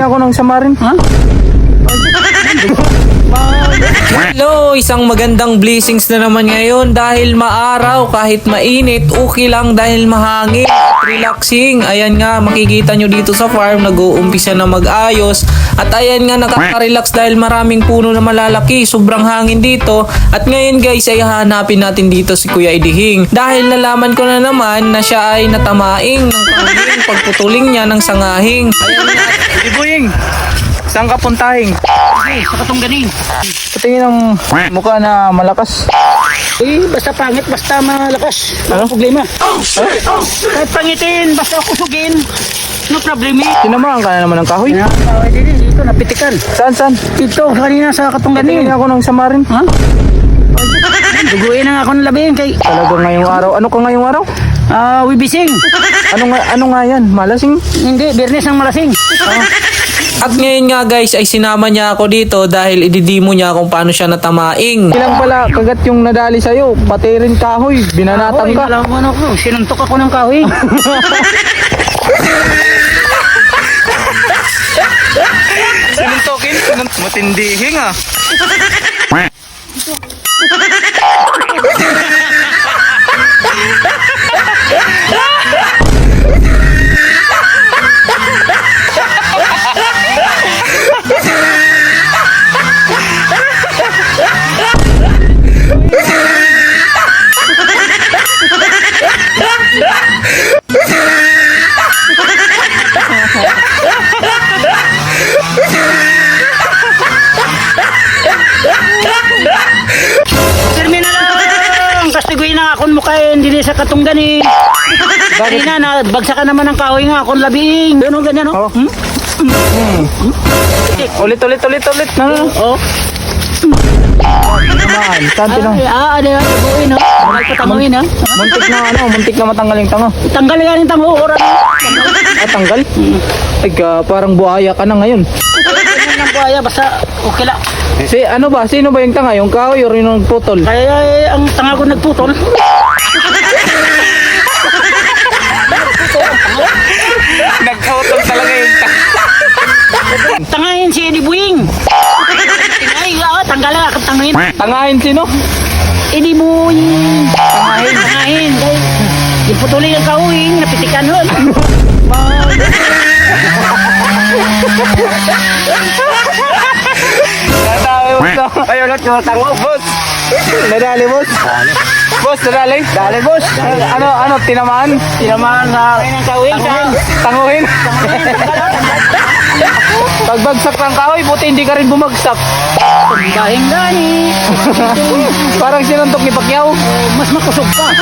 ako ng samarin. Ha? Hello, isang magandang blessings na naman ngayon dahil maaraw kahit mainit, okay lang dahil mahangin at relaxing. Ayan nga, makikita nyo dito sa farm, nag-uumpisa na mag-ayos. At ayan nga, nakaka-relax dahil maraming puno na malalaki, sobrang hangin dito. At ngayon guys, ay hahanapin natin dito si Kuya Idihing. Dahil nalaman ko na naman na siya ay natamaing ng kahing pagputuling niya ng sangahing. Ayan nga. Ibuying, saan ka puntahin? Ay, sa katungganing. Patingin ang mukha na malakas. Eh, basta pangit, basta malakas. Ano problema? Kahit pangitin, basta kusugin. No problem eh. Tinamaan ka na naman ng kahoy. Dito, napitikan. Saan? Dito, kanina sa katungganing. Patingin ako ng samarin. Ha? Duguin na nga ako ng labing kay Talaga ngayong araw. Ano ka ngayong araw? Wibising. Ano nga yan? Malasing? Hindi, Bernes ang malasing. At ngayon nga guys ay sinama niya ako dito dahil ididimo niya kung paano siya natamaing. Ilang pala kagat yung nadali sa'yo. Pati rin kahoy. Binanatan ka. Alam mo ano ko, sinuntok ako ng kahoy. Sinuntokin? Matindihing ah. Termina lang! Kastiguin na akong mukhain, hindi sa katungganing. Kanina na, bagsakan naman ng kahoy nga akong labing. Ganun, ganyan, no? Oh. Ulit. No. Oh. Naman. Saan tinang? Ano yan, taguin, no? May patanguin, ha? Muntik na matanggal yung tanga. Tanggal yan yung tango, oras. Tanggal? Ay parang buhaya ka na ngayon. Ganyan lang buhaya, basta okay lang. Sino ba yung tanga? Yung kahoy o rin yung putol? Kaya ang tanga ko nagputol. Nagkautol talaga yung tanga. Tangahin si Eddie Buing. Ay, tanggal lang akong tangahin. Tangahin sino? Eddie Buing. Tangahin. Iputuli ang kahoy, napitikan nun. Ayaw na tango, boss. Nadali, boss. Boss, nadali? Dali, boss. Ano, tinamaan? Tinamaan na kahoy. Tanguhin? Pagbagsak ng kahoy, buti hindi ka rin bumagsak. Dahing gani. Parang sinuntok ni Pacquiao. Mas makusog pa.